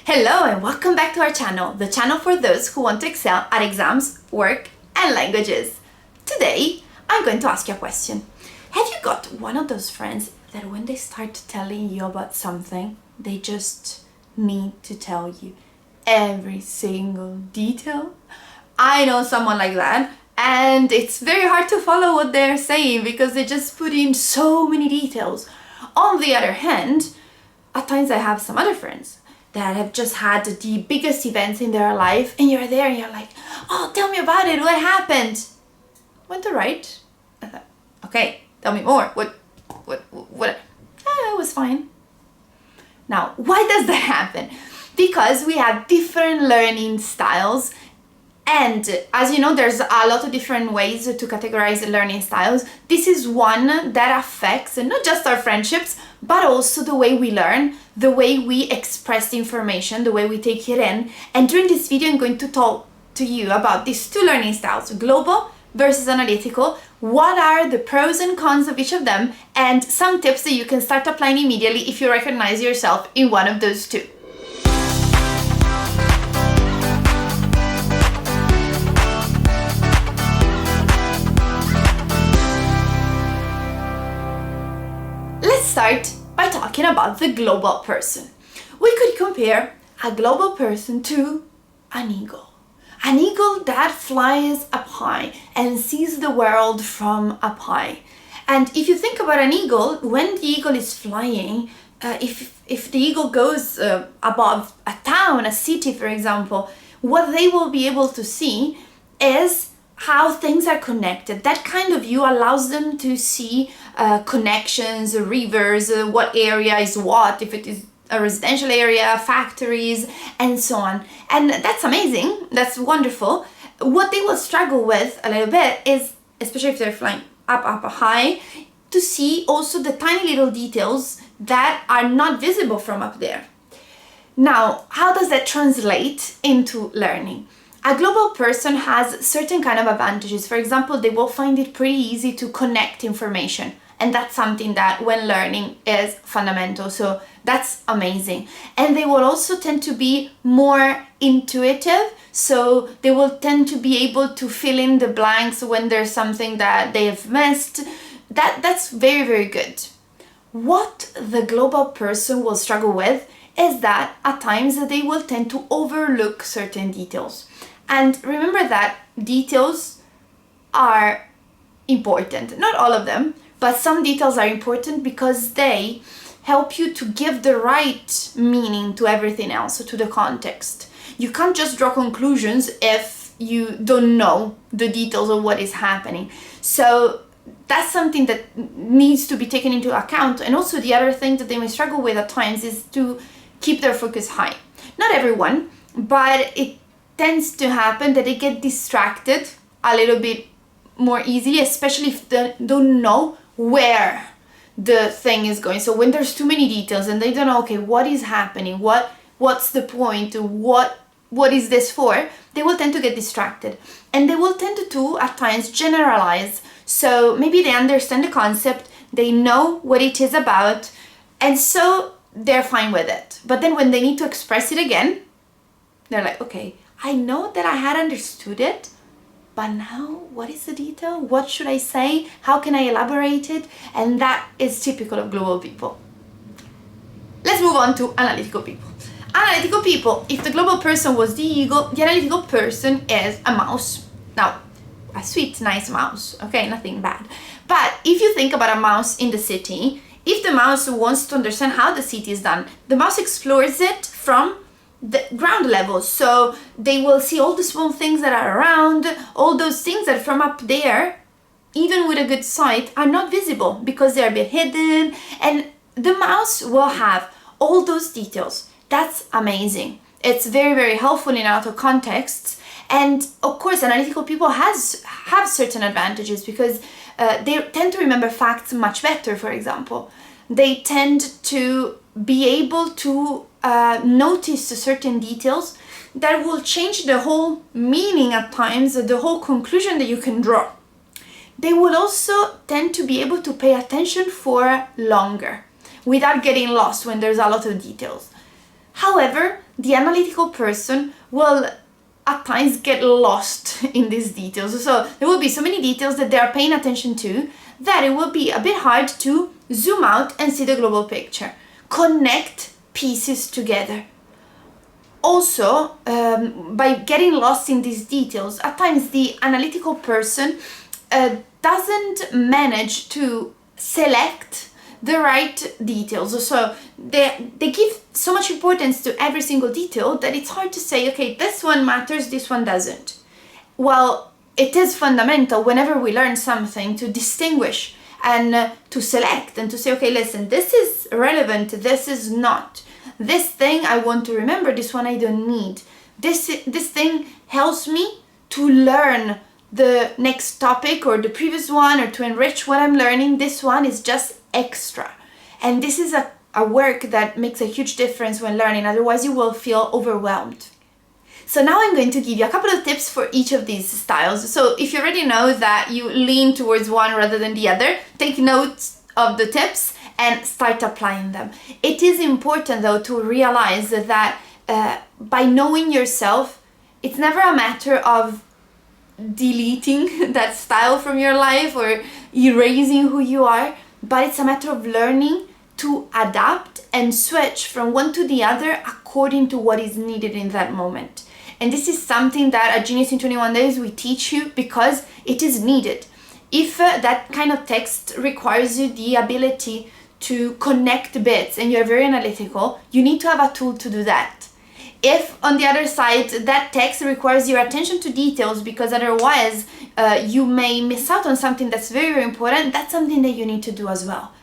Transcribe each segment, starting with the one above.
Hello and welcome back to our channel, the channel for those who want to excel at exams, work and languages. Today, I'm going to ask you a question. Have you got one of those friends that when they start telling you about something, they just need to tell you every single detail? I know someone like that, and it's very hard to follow what they're saying because they just put in so many details. On the other hand, at times I have some other friends that have just had the biggest events in their life, and you're there and you're like, oh, tell me about it, what happened? Went alright. I thought, okay, tell me more. What? It was fine. Now, why does that happen? Because we have different learning styles, and as you know, there's a lot of different ways to categorize learning styles. This is one that affects not just our friendships, but also the way we learn, the way we express the information, the way we take it in. And during this video, I'm going to talk to you about these two learning styles, global versus analytical. What are the pros and cons of each of them, and some tips that you can start applying immediately if you recognize yourself in one of those two. Let's start by talking about the global person. We could compare a global person to an eagle. An eagle that flies up high and sees the world from up high. And if you think about an eagle, when the eagle is flying, if the eagle goes above a town, a city, for example, what they will be able to see is how things are connected. That kind of view allows them to see connections, rivers, what area is what, if it is a residential area, factories, and so on. And that's amazing, that's wonderful. What they will struggle with a little bit is, especially if they're flying up high, to see also the tiny little details that are not visible from up there. Now, how does that translate into learning? A global person has certain kind of advantages. For example, they will find it pretty easy to connect information. And that's something that when learning is fundamental. So that's amazing. And they will also tend to be more intuitive. So they will tend to be able to fill in the blanks when there's something that they have missed. That's very, very good. What the global person will struggle with is that at times they will tend to overlook certain details. And remember that details are important. Not all of them, but some details are important because they help you to give the right meaning to everything else, to the context. You can't just draw conclusions if you don't know the details of what is happening. So that's something that needs to be taken into account. And also the other thing that they may struggle with at times is to keep their focus high. Not everyone, but it tends to happen that they get distracted a little bit more easily, especially if they don't know where the thing is going. So when there's too many details and they don't know, okay, what is happening? What's the point? What is this for? They will tend to get distracted, and they will tend to at times generalize. So maybe they understand the concept, they know what it is about, and so they're fine with it. But then when they need to express it again, they're like, okay, I know that I had understood it, but now what is the detail? What should I say? How can I elaborate it? And that is typical of global people. Let's move on to analytical people. Analytical people, if the global person was the eagle, the analytical person is a mouse. Now, a sweet, nice mouse, okay, nothing bad. But if you think about a mouse in the city, if the mouse wants to understand how the city is done, the mouse explores it from the ground level. So they will see all the small things that are around, all those things that from up there, even with a good sight, are not visible because they're a bit hidden, and the mouse will have all those details. That's amazing. It's very, very helpful in a lot of contexts. And of course, analytical people have certain advantages because they tend to remember facts much better, for example. They tend to be able to notice certain details that will change the whole meaning at times, the whole conclusion that you can draw. They will also tend to be able to pay attention for longer without getting lost when there's a lot of details. However, the analytical person will at times get lost in these details. So there will be so many details that they are paying attention to that it will be a bit hard to zoom out and see the global picture. Connect pieces together. Also, by getting lost in these details, at times the analytical person doesn't manage to select the right details. So they give so much importance to every single detail that it's hard to say, okay, this one matters, this one doesn't. Well, it is fundamental whenever we learn something to distinguish and to select and to say, okay, listen, this is relevant, this is not. This thing I want to remember, this one I don't need. This thing helps me to learn the next topic or the previous one, or to enrich what I'm learning. This one is just extra. And this is a work that makes a huge difference when learning, otherwise you will feel overwhelmed. So now I'm going to give you a couple of tips for each of these styles. So if you already know that you lean towards one rather than the other, take notes of the tips and start applying them. It is important though to realize that by knowing yourself, it's never a matter of deleting that style from your life or erasing who you are, but it's a matter of learning to adapt and switch from one to the other according to what is needed in that moment. And this is something that at Genius in 21 Days we teach you because it is needed. If that kind of text requires you the ability to connect bits and you're very analytical, you need to have a tool to do that. If on the other side that text requires your attention to details because otherwise you may miss out on something that's very, very important, that's something that you need to do as well.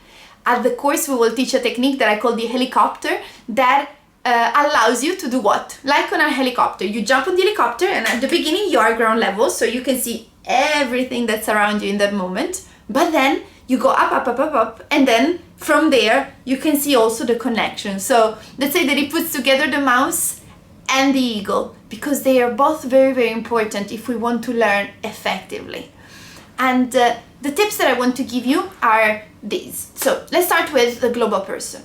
At the course we will teach a technique that I call the helicopter that allows you to do what? Like on a helicopter, you jump on the helicopter and at the beginning you are ground level so you can see everything that's around you in that moment, but then you go up, and then from there you can see also the connection. So let's say that it puts together the mouse and the eagle because they are both very, very important if we want to learn effectively. And the tips that I want to give you are these. So let's start with the global person.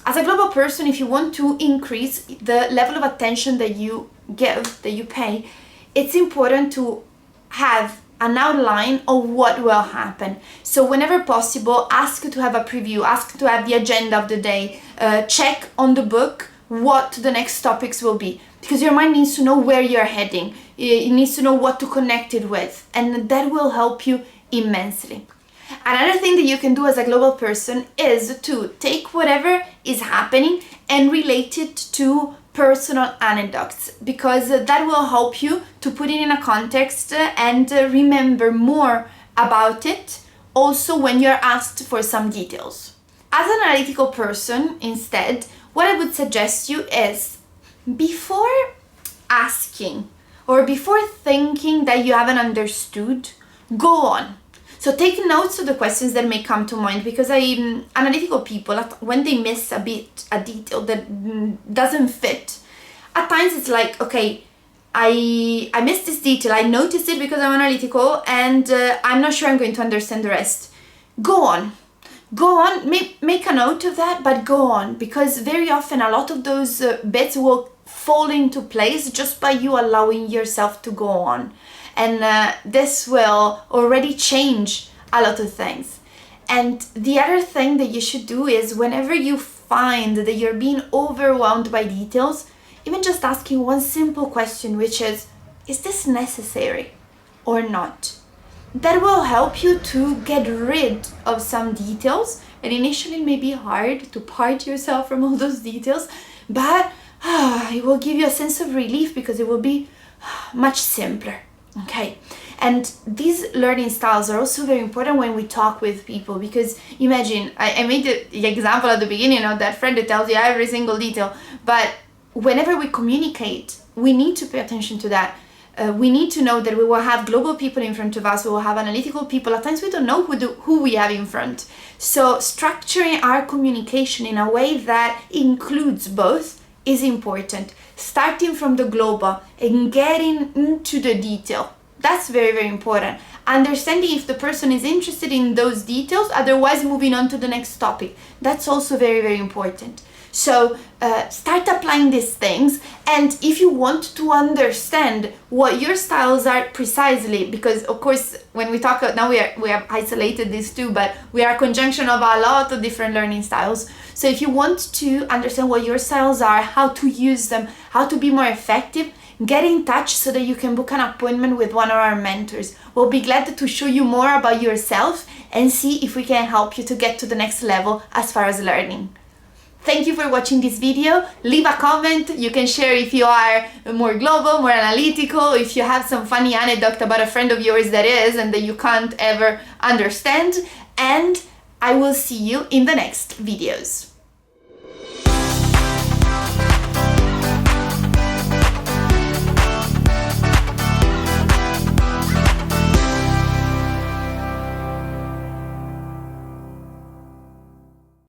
As a global person, if you want to increase the level of attention that you give, that you pay, it's important to have an outline of what will happen. So whenever possible, ask to have a preview, ask to have the agenda of the day, check on the book what the next topics will be, because your mind needs to know where you're heading. It needs to know what to connect it with, and that will help you immensely. Another thing that you can do as a global person is to take whatever is happening and relate it to personal anecdotes, because that will help you to put it in a context and remember more about it also when you're asked for some details. As an analytical person, instead, what I would suggest you is before asking or before thinking that you haven't understood, go on. So take notes of the questions that may come to mind, because analytical people, when they miss a detail that doesn't fit, at times it's like, okay, I missed this detail, I noticed it because I'm analytical and I'm not sure I'm going to understand the rest. Go on, make a note of that, but go on, because very often a lot of those bits will fall into place just by you allowing yourself to go on. And this will already change a lot of things. And the other thing that you should do is whenever you find that you're being overwhelmed by details, even just asking one simple question, which is this necessary or not? That will help you to get rid of some details. And initially it may be hard to part yourself from all those details, but it will give you a sense of relief because it will be much simpler. Okay, and these learning styles are also very important when we talk with people, because imagine, I made the example at the beginning of that friend that tells you every single detail, but whenever we communicate, we need to pay attention to that. We need to know that we will have global people in front of us, we will have analytical people. At times we don't know who we have in front. So structuring our communication in a way that includes both is important. Starting from the global and getting into the detail. That's very, very important. Understanding if the person is interested in those details, otherwise moving on to the next topic. That's also very, very important. So start applying these things, and if you want to understand what your styles are precisely, because of course when we talk now we have isolated these two, but we are a conjunction of a lot of different learning styles. So if you want to understand what your styles are, how to use them, how to be more effective, get in touch so that you can book an appointment with one of our mentors. We'll be glad to show you more about yourself and see if we can help you to get to the next level as far as learning. Thank you for watching this video. Leave a comment. You can share if you are more global, more analytical, if you have some funny anecdote about a friend of yours that is and that you can't ever understand. And I will see you in the next videos.